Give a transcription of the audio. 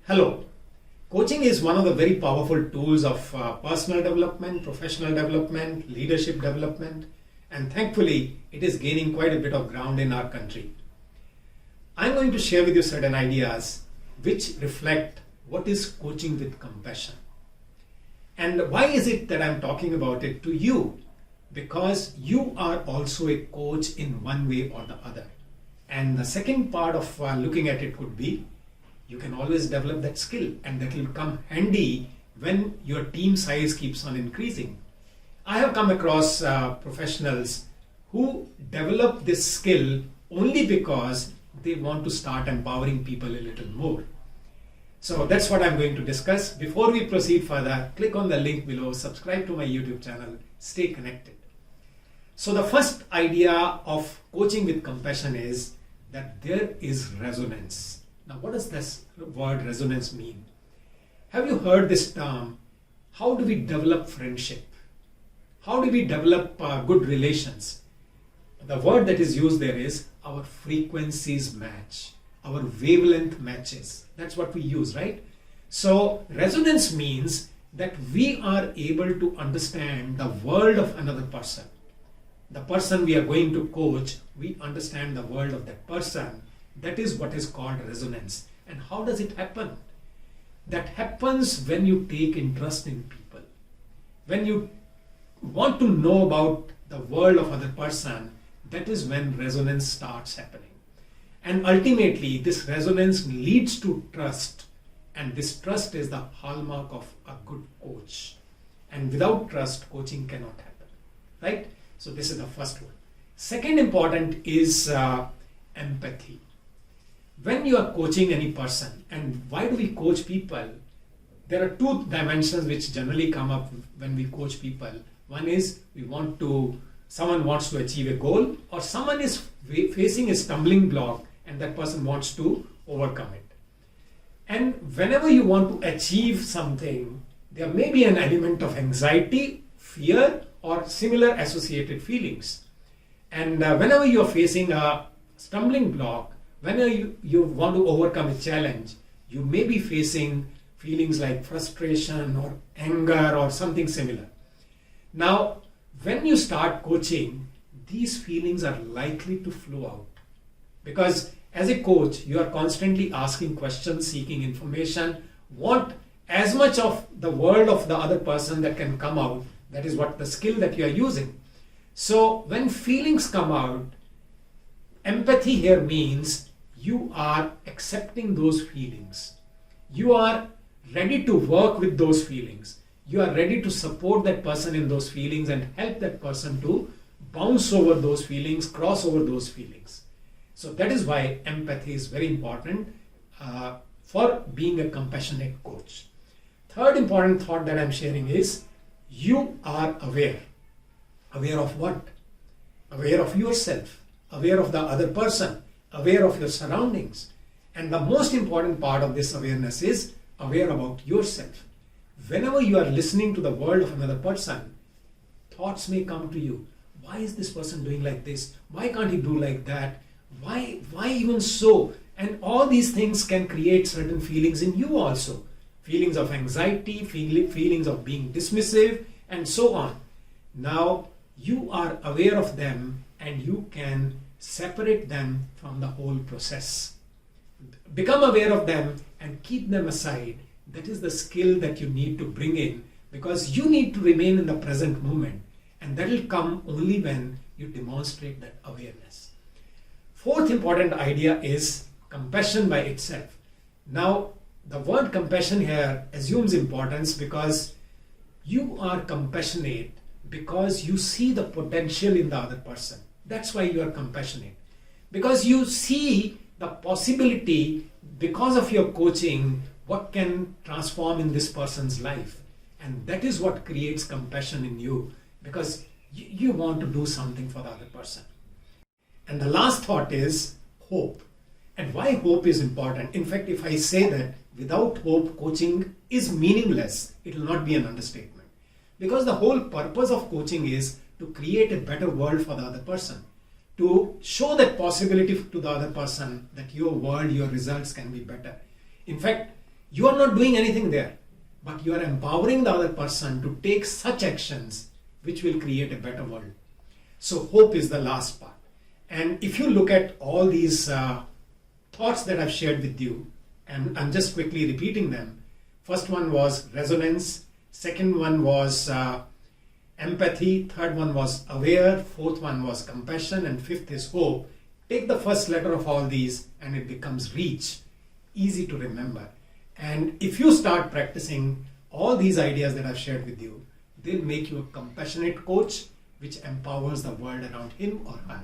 Hello. Coaching is one of the very powerful tools of personal development, professional development, leadership development, and thankfully it is gaining quite a bit of ground in our country. I'm going to share with you certain ideas which reflect what is coaching with compassion. And why is it that I'm talking about it to you? Because you are also a coach in one way or the other. And the second part of looking at it could be you can always develop that skill, and that will come handy when your team size keeps on increasing. I have come across professionals who develop this skill only because they want to start empowering people a little more. So that's what I'm going to discuss. Before we proceed further, click on the link below, subscribe to my YouTube channel, stay connected. So the first idea of coaching with compassion is that there is resonance. Now, what does this word resonance mean? Have you heard this term? How do we develop friendship? How do we develop good relations? The word that is used there is our frequencies match, our wavelength matches. That's what we use, right? So resonance means that we are able to understand the world of another person. The person we are going to coach, we understand the world of that person. That is what is called resonance. And how does it happen? That happens when you take interest in people. When you want to know about the world of other person, that is when resonance starts happening. And ultimately, this resonance leads to trust. And this trust is the hallmark of a good coach. And without trust, coaching cannot happen. Right? So this is the first one. Second important is empathy. When you are coaching any person, and why do we coach people? There are two dimensions which generally come up when we coach people. One is someone wants to achieve a goal, or someone is facing a stumbling block and that person wants to overcome it. And whenever you want to achieve something, there may be an element of anxiety, fear, or similar associated feelings. And whenever you are facing a stumbling block, whenever you want to overcome a challenge, you may be facing feelings like frustration or anger or something similar. Now, when you start coaching, these feelings are likely to flow out. Because as a coach, you are constantly asking questions, seeking information, want as much of the world of the other person that can come out. That is what the skill that you are using. So when feelings come out, empathy here means you are accepting those feelings. You are ready to work with those feelings. You are ready to support that person in those feelings and help that person to bounce over those feelings, cross over those feelings. So that is why empathy is very important for being a compassionate coach. Third important thought that I'm sharing is you are aware. Aware of what? Aware of yourself, aware of the other person, aware of your surroundings. And the most important part of this awareness is aware about yourself. Whenever you are listening to the world of another person, thoughts may come to you. Why is this person doing like this? Why can't he do like that? Why even so? And all these things can create certain feelings in you also. Feelings of anxiety, feelings of being dismissive, and so on. Now, you are aware of them and you can separate them from the whole process. Become aware of them and keep them aside. That is the skill that you need to bring in, because you need to remain in the present moment, and that will come only when you demonstrate that awareness. Fourth important idea is compassion by itself. Now, the word compassion here assumes importance because you are compassionate because you see the potential in the other person. That's why you are compassionate. Because you see the possibility, because of your coaching, what can transform in this person's life. And that is what creates compassion in you, because you want to do something for the other person. And the last thought is hope. And why hope is important? In fact, if I say that without hope, coaching is meaningless, it will not be an understatement. Because the whole purpose of coaching is to create a better world for the other person. To show that possibility to the other person that your world, your results can be better. In fact, You are not doing anything there, but you are empowering the other person to take such actions which will create a better world. So hope is the last part. And if you look at all these thoughts that I've shared with you, and I'm just quickly repeating them. First one was resonance. Second one was empathy. Third one was aware. Fourth one was compassion. And fifth is hope. Take the first letter of all these and it becomes reach. Easy to remember. And if you start practicing all these ideas that I've shared with you, they'll make you a compassionate coach which empowers the world around him or her.